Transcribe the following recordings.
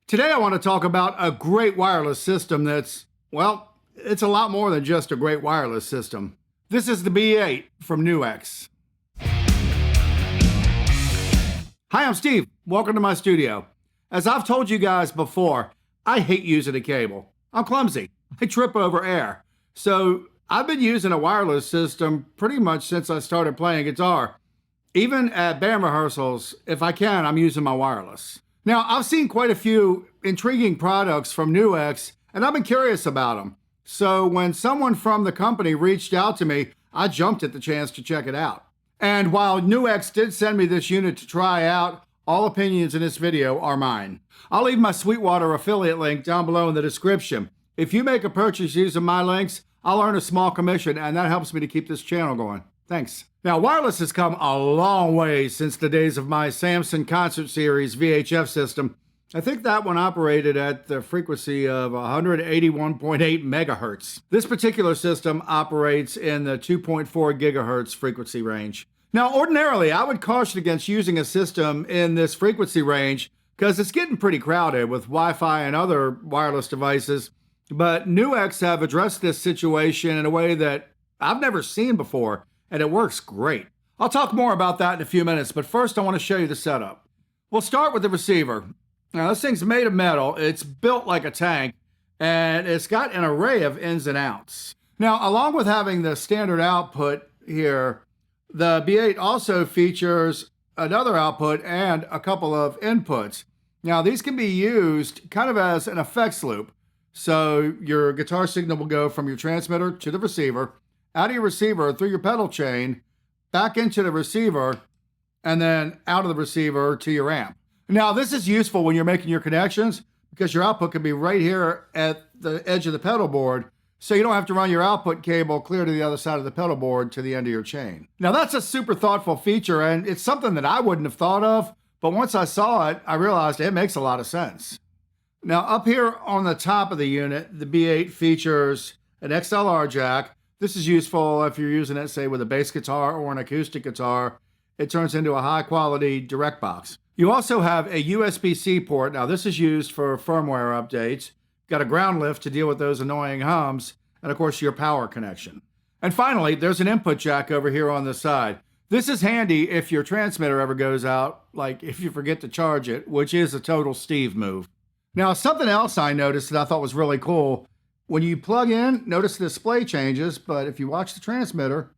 Today I want to talk about a great wireless system that's, well, it's a lot more than just a great wireless system. This is the B-8 from NUX. Hi, I'm Steve. Welcome to my studio. As I've told you guys before, I hate using a cable. I'm clumsy. I trip over air. So I've been using a wireless system pretty much since I started playing guitar. Even at band rehearsals, if I can, I'm using my wireless. Now, I've seen quite a few intriguing products from NUX, and I've been curious about them. So when someone from the company reached out to me, I jumped at the chance to check it out. And while NUX did send me this unit to try out, all opinions in this video are mine. I'll leave my Sweetwater affiliate link down below in the description. If you make a purchase using my links, I'll earn a small commission, and that helps me to keep this channel going. Thanks. Now, wireless has come a long way since the days of my Samson Concert Series VHF system. I think that one operated at the frequency of 181.8 megahertz. This particular system operates in the 2.4 gigahertz frequency range. Now, ordinarily, I would caution against using a system in this frequency range because it's getting pretty crowded with Wi-Fi and other wireless devices. But NUX have addressed this situation in a way that I've never seen before, and it works great. I'll talk more about that in a few minutes, but first I want to show you the setup. We'll start with the receiver. Now, this thing's made of metal, it's built like a tank, and it's got an array of ins and outs. Now, along with having the standard output here, the B-8 also features another output and a couple of inputs. Now, these can be used kind of as an effects loop. So your guitar signal will go from your transmitter to the receiver, out of your receiver through your pedal chain, back into the receiver, and then out of the receiver to your amp. Now, this is useful when you're making your connections because your output can be right here at the edge of the pedal board, so you don't have to run your output cable clear to the other side of the pedal board to the end of your chain. Now, that's a super thoughtful feature, and it's something that I wouldn't have thought of, but once I saw it, I realized it makes a lot of sense. Now, up here on the top of the unit, the B-8 features an XLR jack. This is useful if you're using it, say, with a bass guitar or an acoustic guitar. It turns into a high-quality direct box. You also have a USB-C port. Now, this is used for firmware updates. Got a ground lift to deal with those annoying hums, and of course, your power connection. And finally, there's an input jack over here on the side. This is handy if your transmitter ever goes out, like if you forget to charge it, which is a total Steve move. Now, something else I noticed that I thought was really cool, when you plug in, notice the display changes, but if you watch the transmitter,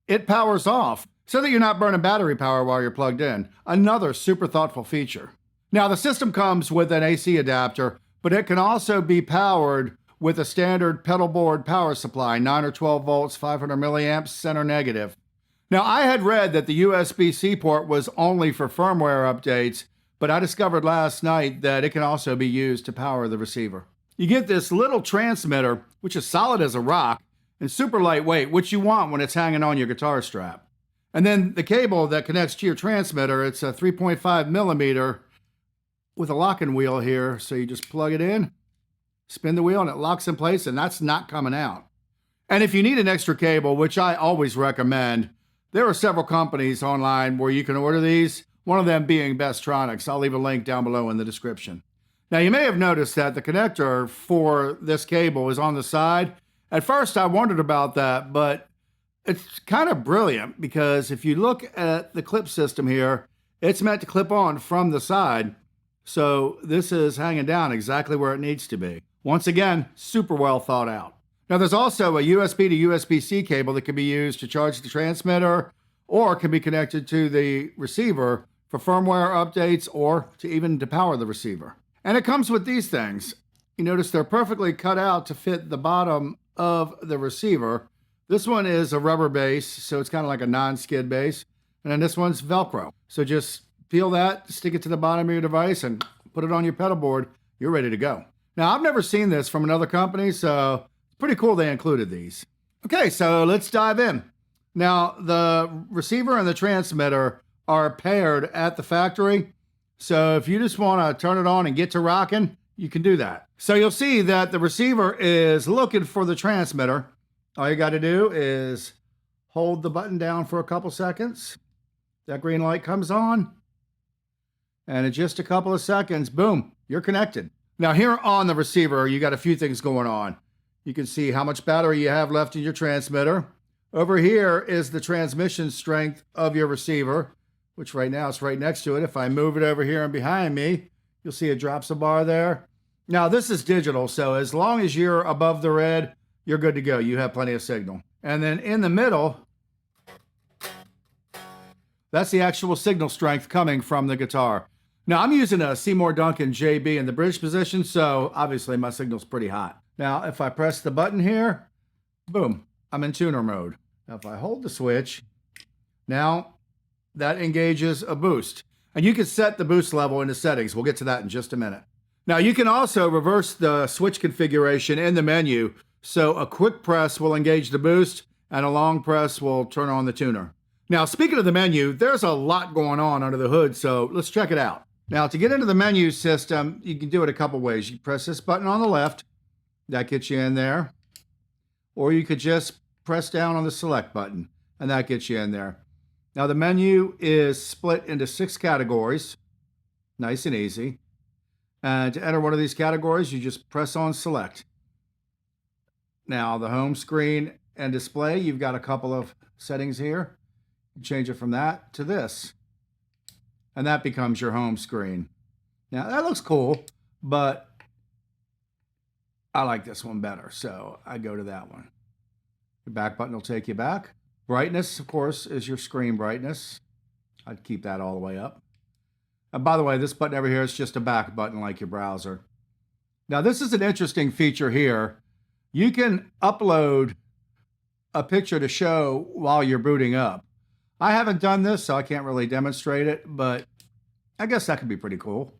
it powers off so that you're not burning battery power while you're plugged in. Another super thoughtful feature. Now, the system comes with an AC adapter, but it can also be powered with a standard pedal board power supply, 9 or 12 volts, 500 milliamps, center negative. Now, I had read that the USB-C port was only for firmware updates, but I discovered last night that it can also be used to power the receiver. You get this little transmitter, which is solid as a rock and super lightweight, which you want when it's hanging on your guitar strap. And then the cable that connects to your transmitter, it's a 3.5 millimeter with a locking wheel here. So you just plug it in, spin the wheel, and it locks in place, and that's not coming out. And if you need an extra cable, which I always recommend, there are several companies online where you can order these, one of them being Bestronix. I'll leave a link down below in the description. Now, you may have noticed that the connector for this cable is on the side. At first, I wondered about that, but it's kind of brilliant because if you look at the clip system here, it's meant to clip on from the side. So this is hanging down exactly where it needs to be. Once again, super well thought out. Now, there's also a USB to USB-C cable that can be used to charge the transmitter or can be connected to the receiver for firmware updates or even to power the receiver. And it comes with these things. You notice they're perfectly cut out to fit the bottom of the receiver. This one is a rubber base, so it's kind of like a non-skid base. And then this one's Velcro. So just peel that, stick it to the bottom of your device, and put it on your pedal board. You're ready to go. Now, I've never seen this from another company, so it's pretty cool they included these. Okay, so let's dive in. Now, the receiver and the transmitter are paired at the factory. So if you just want to turn it on and get to rocking, you can do that. So you'll see that the receiver is looking for the transmitter. All you got to do is hold the button down for a couple seconds. That green light comes on. And in just a couple of seconds, boom, you're connected. Now here on the receiver, you got a few things going on. You can see how much battery you have left in your transmitter. Over here is the transmission strength of your receiver, which right now is right next to it. If I move it over here and behind me, you'll see it drops a bar there. Now this is digital, so as long as you're above the red, you're good to go. You have plenty of signal. And then in the middle, that's the actual signal strength coming from the guitar. Now I'm using a Seymour Duncan JB in the bridge position, so obviously my signal's pretty hot. Now if I press the button here, boom, I'm in tuner mode. Now if I hold the switch, now that engages a boost. And you can set the boost level into settings. We'll get to that in just a minute. Now you can also reverse the switch configuration in the menu. So a quick press will engage the boost and a long press will turn on the tuner. Now speaking of the menu, there's a lot going on under the hood, so let's check it out. Now to get into the menu system, you can do it a couple ways. You press this button on the left, that gets you in there. Or you could just press down on the select button and that gets you in there. Now the menu is split into 6 categories, nice and easy. And to enter one of these categories, you just press on select. Now the home screen and display, you've got a couple of settings here. You change it from that to this. And that becomes your home screen. Now that looks cool, but I like this one better, so I go to that one. The back button will take you back. Brightness, of course, is your screen brightness. I'd keep that all the way up. And by the way, this button over here is just a back button like your browser. Now this is an interesting feature here. You can upload a picture to show while you're booting up. I haven't done this, so I can't really demonstrate it, but I guess that could be pretty cool.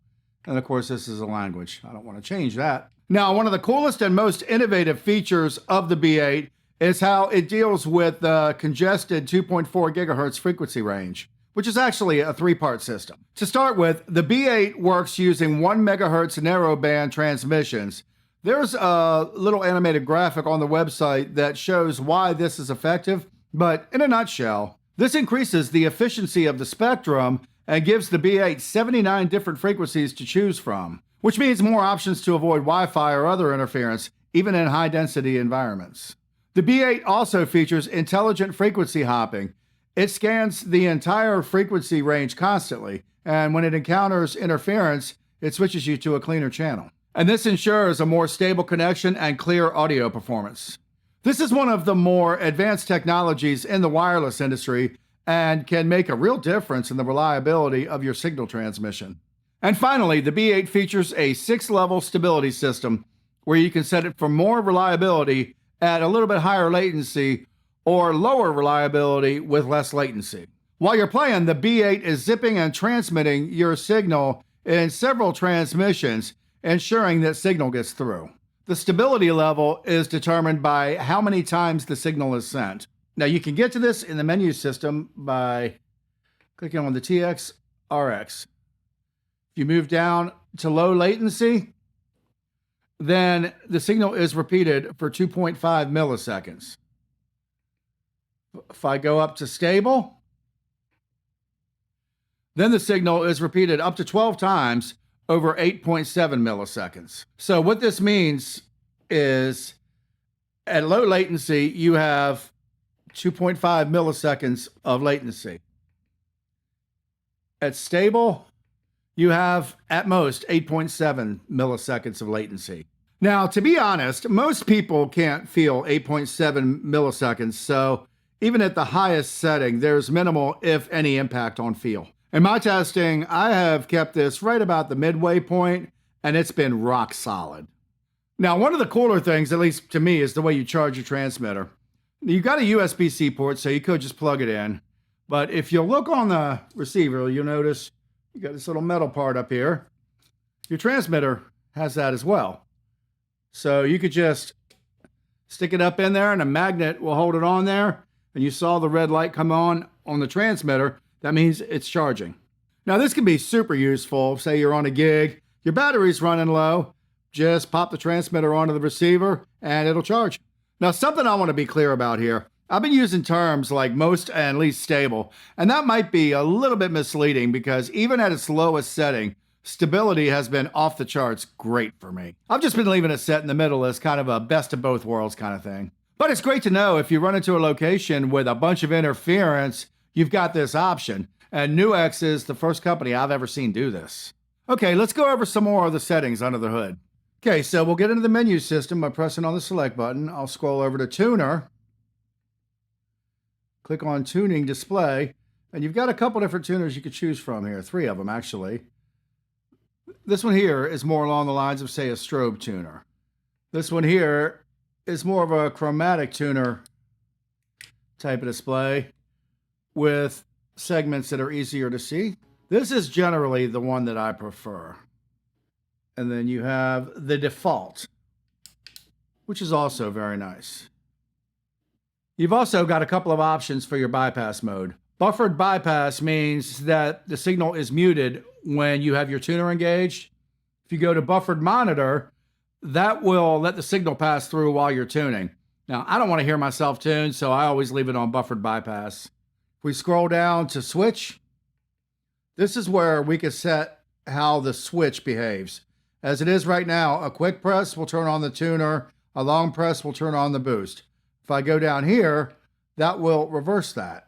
And of course, this is a language. I don't want to change that. Now, one of the coolest and most innovative features of the B-8 is how it deals with the congested 2.4 gigahertz frequency range, which is actually a 3-part system. To start with, the B-8 works using 1 megahertz narrowband transmissions. There's a little animated graphic on the website that shows why this is effective, but in a nutshell, this increases the efficiency of the spectrum and gives the B-8 79 different frequencies to choose from, which means more options to avoid Wi-Fi or other interference, even in high-density environments. The B-8 also features intelligent frequency hopping. It scans the entire frequency range constantly, and when it encounters interference, it switches you to a cleaner channel. And this ensures a more stable connection and clear audio performance. This is one of the more advanced technologies in the wireless industry and can make a real difference in the reliability of your signal transmission. And finally, the B-8 features a 6-level stability system where you can set it for more reliability at a little bit higher latency or lower reliability with less latency. While you're playing, the B-8 is zipping and transmitting your signal in several transmissions, ensuring that signal gets through. The stability level is determined by how many times the signal is sent. Now you can get to this in the menu system by clicking on the TX RX. If you move down to low latency, then the signal is repeated for 2.5 milliseconds. If I go up to stable, then the signal is repeated up to 12 times over 8.7 milliseconds. So what this means is at low latency, you have 2.5 milliseconds of latency. At stable, you have at most 8.7 milliseconds of latency. Now, to be honest, most people can't feel 8.7 milliseconds, so even at the highest setting, there's minimal, if any, impact on feel. In my testing, I have kept this right about the midway point, and it's been rock solid. Now, one of the cooler things, at least to me, is the way you charge your transmitter. You've got a USB-C port, so you could just plug it in. But if you look on the receiver, you'll notice you got this little metal part up here. Your transmitter has that as well. So you could just stick it up in there, and a magnet will hold it on there. And you saw the red light come on the transmitter. That means it's charging. Now this can be super useful. Say you're on a gig, your battery's running low, just pop the transmitter onto the receiver and it'll charge. Now something I want to be clear about here. I've been using terms like most and least stable, and that might be a little bit misleading because even at its lowest setting, Stability has been off the charts great for me. I've just been leaving it set in the middle as kind of a best of both worlds kind of thing. But it's great to know if you run into a location with a bunch of interference, you've got this option. And Nuix is the first company I've ever seen do this. Okay, let's go over some more of the settings under the hood. Okay, so we'll get into the menu system by pressing on the select button. I'll scroll over to Tuner. Click on Tuning Display. And you've got a couple different tuners you could choose from here. 3 of them, actually. This one here is more along the lines of, say, a strobe tuner. This one here is more of a chromatic tuner type of display with segments that are easier to see. This is generally the one that I prefer. And then you have the default, which is also very nice. You've also got a couple of options for your bypass mode. Buffered bypass means that the signal is muted when you have your tuner engaged. If you go to buffered monitor, that will let the signal pass through while you're tuning. Now, I don't want to hear myself tune, so I always leave it on buffered bypass. If we scroll down to switch, this is where we can set how the switch behaves. As it is right now, a quick press will turn on the tuner, a long press will turn on the boost. If I go down here, that will reverse that.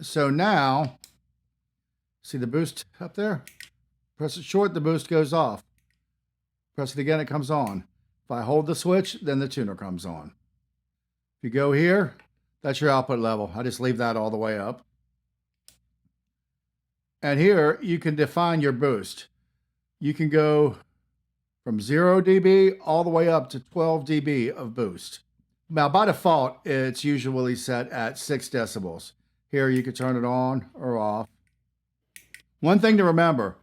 So now, see the boost up there? Press it short, the boost goes off. Press it again, it comes on. If I hold the switch, then the tuner comes on. If you go here, that's your output level. I just leave that all the way up. And here, you can define your boost. You can go from 0 dB all the way up to 12 dB of boost. Now, by default, it's usually set at 6 decibels. Here, you can turn it on or off. One thing to remember,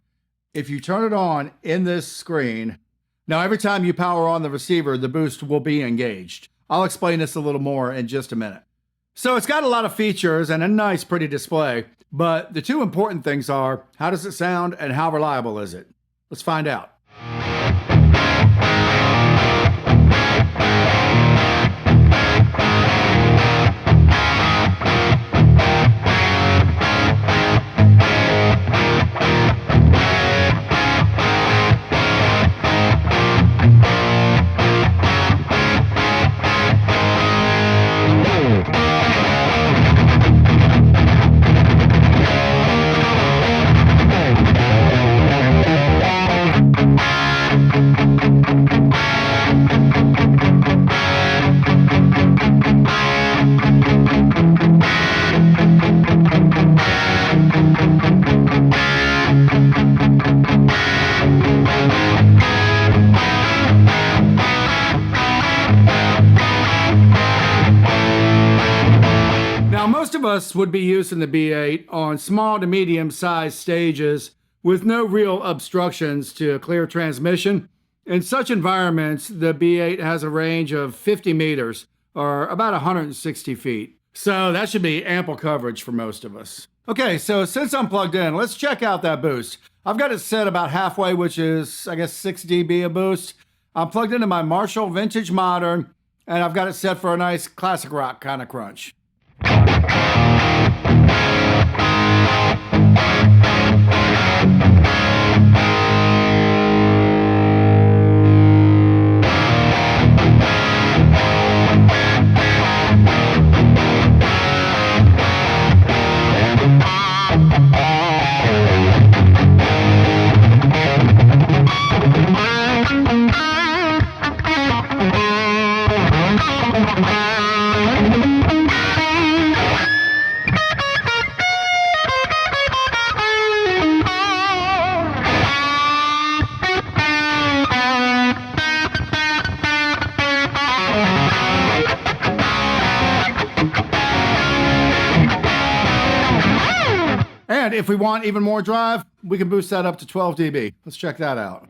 if you turn it on in this screen, now every time you power on the receiver, the boost will be engaged. I'll explain this a little more in just a minute. So it's got a lot of features and a nice, pretty display, but the 2 important things are, how does it sound and how reliable is it? Let's find out. Most of us would be using the B-8 on small to medium sized stages with no real obstructions to clear transmission. In such environments, the B-8 has a range of 50 meters or about 160 feet. So that should be ample coverage for most of us. Okay, so since I'm plugged in, let's check out that boost. I've got it set about halfway, which is, I guess, 6 dB a boost. I'm plugged into my Marshall Vintage Modern, and I've got it set for a nice classic rock kind of crunch. And if we want even more drive, we can boost that up to 12 dB. Let's check that out.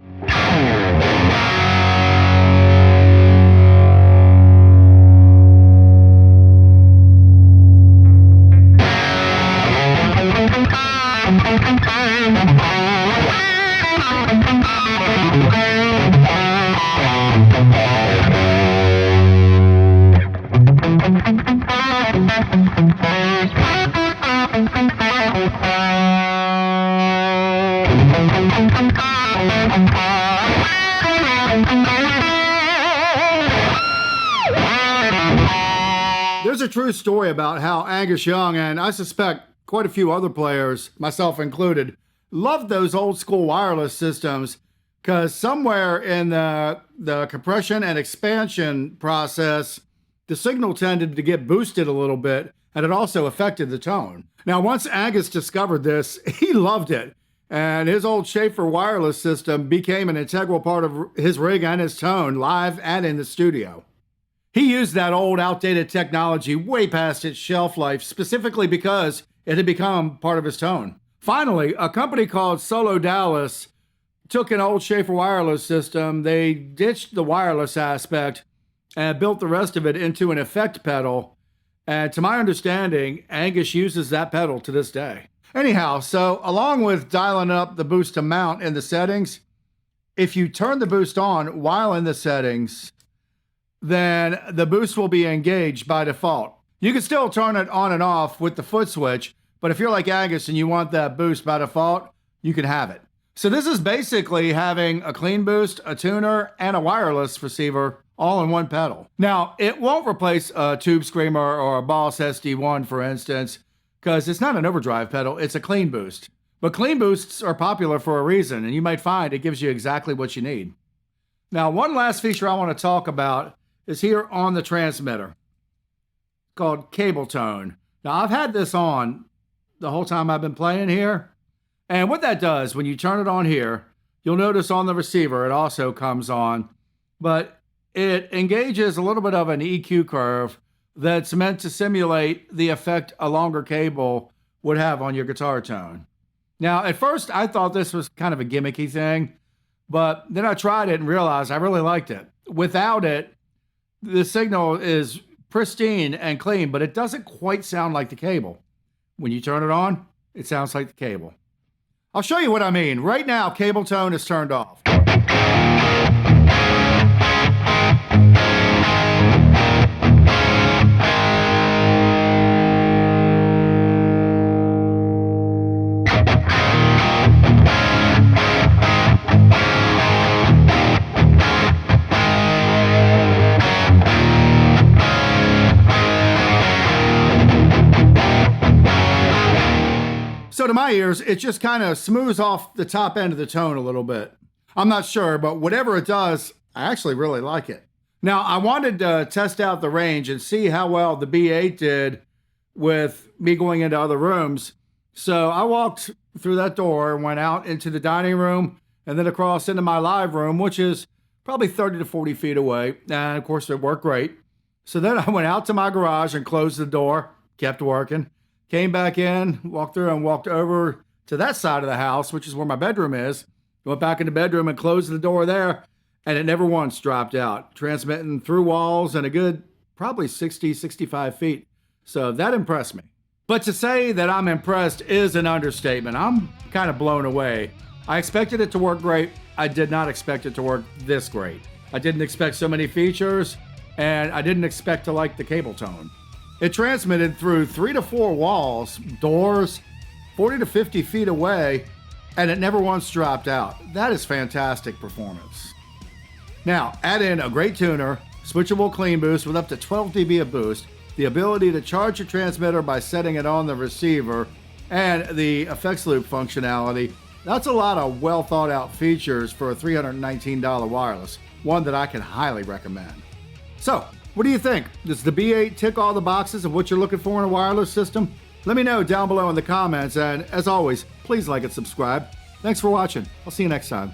a true story about how Angus Young, and I suspect quite a few other players, myself included, loved those old school wireless systems because somewhere in the compression and expansion process, the signal tended to get boosted a little bit, and it also affected the tone. Now, once Angus discovered this, he loved it, and his old Reciever wireless system became an integral part of his rig and his tone, live and in the studio. He used that old, outdated technology way past its shelf life, specifically because it had become part of his tone. Finally, a company called Solo Dallas took an old Reciever wireless system, they ditched the wireless aspect, and built the rest of it into an effect pedal. And to my understanding, Angus uses that pedal to this day. Anyhow, so along with dialing up the boost to mount in the settings, if you turn the boost on while in the settings, then the boost will be engaged by default. You can still turn it on and off with the foot switch, but if you're like Angus and you want that boost by default, you can have it. So this is basically having a clean boost, a tuner, and a wireless receiver all in one pedal. Now, it won't replace a Tube Screamer or a Boss SD1, for instance, because it's not an overdrive pedal, it's a clean boost. But clean boosts are popular for a reason, and you might find it gives you exactly what you need. Now, one last feature I want to talk about is here on the transmitter, called Cable Tone. Now, I've had this on the whole time I've been playing here, and what that does, when you turn it on here, you'll notice on the receiver it also comes on, but it engages a little bit of an EQ curve that's meant to simulate the effect a longer cable would have on your guitar tone. Now, at first, I thought this was kind of a gimmicky thing, but then I tried it and realized I really liked it. Without it, the signal is pristine and clean, but it doesn't quite sound like the cable. When you turn it on, it sounds like the cable. I'll show you what I mean. Right now, cable tone is turned off. So to my ears, it just kind of smooths off the top end of the tone a little bit. I'm not sure, but whatever it does, I actually really like it. Now, I wanted to test out the range and see how well the B-8 did with me going into other rooms. So I walked through that door and went out into the dining room and then across into my live room, which is probably 30 to 40 feet away. And of course, it worked great. So then I went out to my garage and closed the door, kept working. Came back in, walked through and walked over to that side of the house, which is where my bedroom is. Went back in the bedroom and closed the door there, and it never once dropped out, transmitting through walls and a good probably 60, 65 feet. So that impressed me. But to say that I'm impressed is an understatement. I'm kind of blown away. I expected it to work great. I did not expect it to work this great. I didn't expect so many features, and I didn't expect to like the cable tone. It transmitted through 3 to 4 walls, doors, 40 to 50 feet away, and it never once dropped out. That is fantastic performance. Now, add in a great tuner, switchable clean boost with up to 12 dB of boost, the ability to charge your transmitter by setting it on the receiver, and the effects loop functionality. That's a lot of well thought out features for a $319 wireless, one that I can highly recommend. So, what do you think? Does the B-8 tick all the boxes of what you're looking for in a wireless system? Let me know down below in the comments, and as always, please like and subscribe. Thanks for watching. I'll see you next time.